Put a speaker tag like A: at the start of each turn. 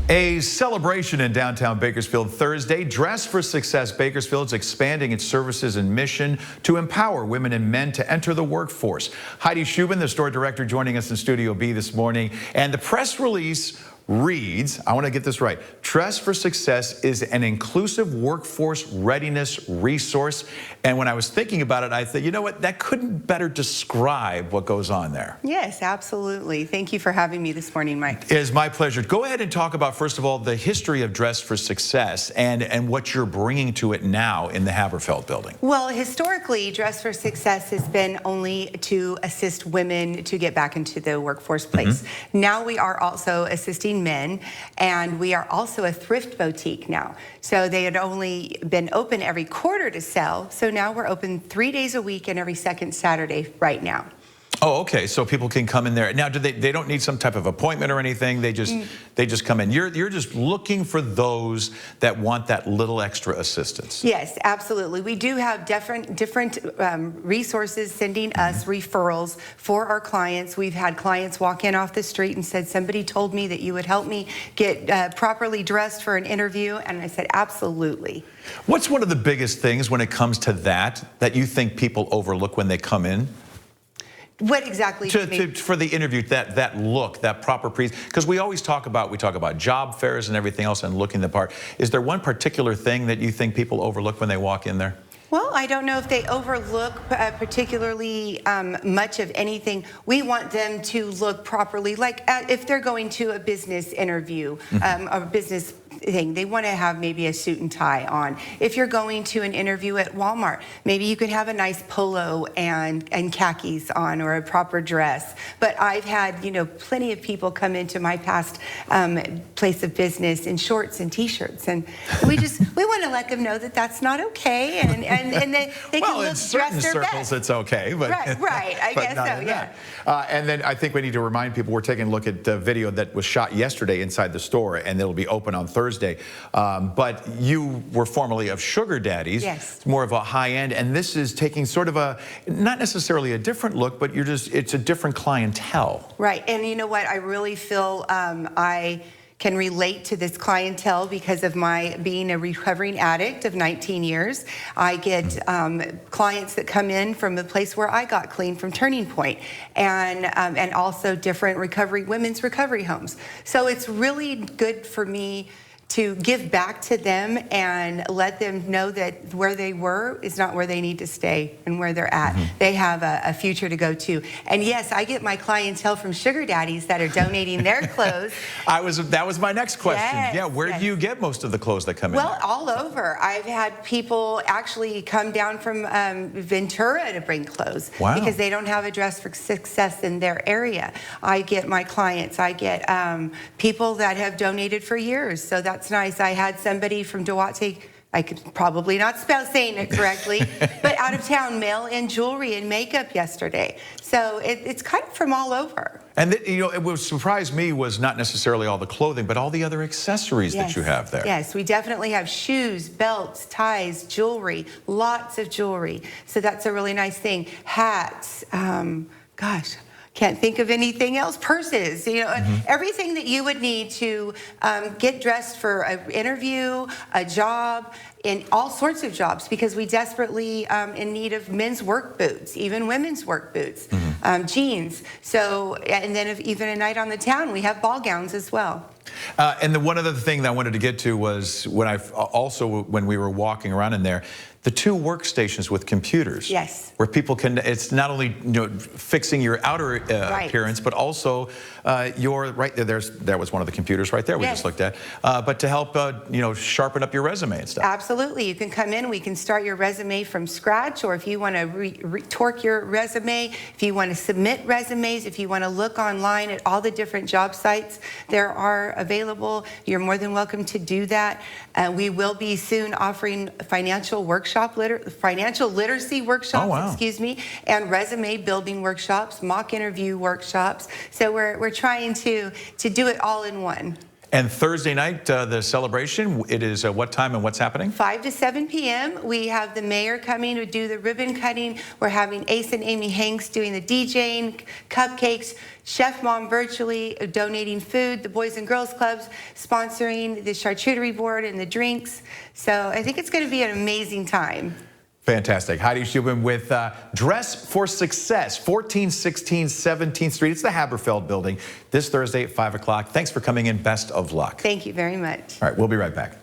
A: A celebration in downtown Bakersfield Thursday. Dress for Success Bakersfield is expanding its services and mission to empower women and men to enter the workforce. Heidi Shubin, the store director, joining us in Studio B this morning. And the press release reads, I want to get this right, Dress for Success is an inclusive workforce readiness resource. And when I was thinking about it, I thought, you know what, that couldn't better describe what goes on there.
B: Yes, absolutely. Thank you for having me this morning, Mike.
A: It is my pleasure. Go ahead and talk about, first of all, the history of Dress for Success and what you're bringing to it now in the Haberfeld building.
B: Well, historically, Dress for Success has been only to assist women to get back into the workforce place. Now we are also assisting men, and we are also a thrift boutique now. So they had only been open every quarter to sell, so now we're open 3 days a week and every second Saturday right now.
A: Oh, okay. So people can come in there. Now, they don't need some type of appointment or anything. They just come in. You're just looking for those that want that little extra assistance.
B: Yes, absolutely. We do have different resources sending us referrals for our clients. We've had clients walk in off the street and said, somebody told me that you would help me get properly dressed for an interview. And I said, absolutely.
A: What's one of the biggest things when it comes to that you think people overlook when they come in?
B: What exactly do you mean?
A: For the interview, that look, that proper because we always talk about job fairs and everything else and looking the part. Is there one particular thing that you think people overlook when they walk in there?
B: Well, I don't know if they overlook particularly much of anything. We want them to look properly, like if they're going to a business interview, a business thing, they want to have maybe a suit and tie on. If you're going to an interview at Walmart, maybe you could have a nice polo and khakis on, or a proper dress. But I've had, plenty of people come into my past place of business in shorts and t-shirts, and we want to let them know that that's not okay, and they can look dressed their best. Well, in certain circles it's okay, but right. I guess so, yeah.
A: And then I think we need to remind people we're taking a look at the video that was shot yesterday inside the store, and it'll be open on Thursday. But you were formerly of Sugar Daddies.
B: Yes.
A: It's more of a high end, and this is taking sort of not necessarily a different look, but it's a different clientele.
B: Right, and you know what? I really feel I can relate to this clientele because of my being a recovering addict of 19 years. I get clients that come in from the place where I got clean, from Turning Point, and also different women's recovery homes. So it's really good for me to give back to them and let them know that where they were is not where they need to stay and where they're at. They have a future to go to. And yes, I get my clientele from Sugar Daddies that are donating their clothes.
A: That was my next question.
B: Yes,
A: yeah, where do you get most of the clothes that come in?
B: Well, all over. I've had people actually come down from Ventura to bring clothes.
A: Wow.
B: Because they don't have a Dress for Success in their area. I get my clients. I get people that have donated for years. So that's nice. I had somebody from Duarte, I could probably not saying it correctly, but out of town, mail in jewelry and makeup yesterday. So it's kind of from all over.
A: And what surprised me was not necessarily all the clothing, but all the other accessories that you have there.
B: Yes, we definitely have shoes, belts, ties, jewelry, lots of jewelry. So that's a really nice thing. Hats, gosh. Can't think of anything else. Purses, everything that you would need to get dressed for an interview, a job, in all sorts of jobs, because we desperately in need of men's work boots, even women's work boots, jeans. So, and then even a night on the town, we have ball gowns as well.
A: And the one other thing that I wanted to get to was when we were walking around in there, the 2 workstations with computers.
B: Yes.
A: Where people can, it's not only fixing your outer appearance, but also your, there was one of the computers right there we just looked at, but to help, sharpen up your resume and stuff.
B: Absolutely. You can come in, we can start your resume from scratch, or if you want to torque your resume, if you want to submit resumes, if you want to look online at all the different job sites there are available, you're more than welcome to do that. We will be soon offering financial literacy workshops, excuse me, and resume building workshops, mock interview workshops. So we're trying to do it all in one.
A: And Thursday night, the celebration, it is what time and what's happening?
B: 5 to 7 p.m. We have the mayor coming to do the ribbon cutting. We're having Ace and Amy Hanks doing the DJing, cupcakes, Chef Mom virtually donating food, the Boys and Girls Clubs sponsoring the charcuterie board and the drinks. So I think it's going to be an amazing time.
A: Fantastic. Heidi Shubin with Dress for Success, 1416 17th Street. It's the Haberfeld building this Thursday at 5 o'clock. Thanks for coming in. Best of luck.
B: Thank you very much.
A: All right, we'll be right back.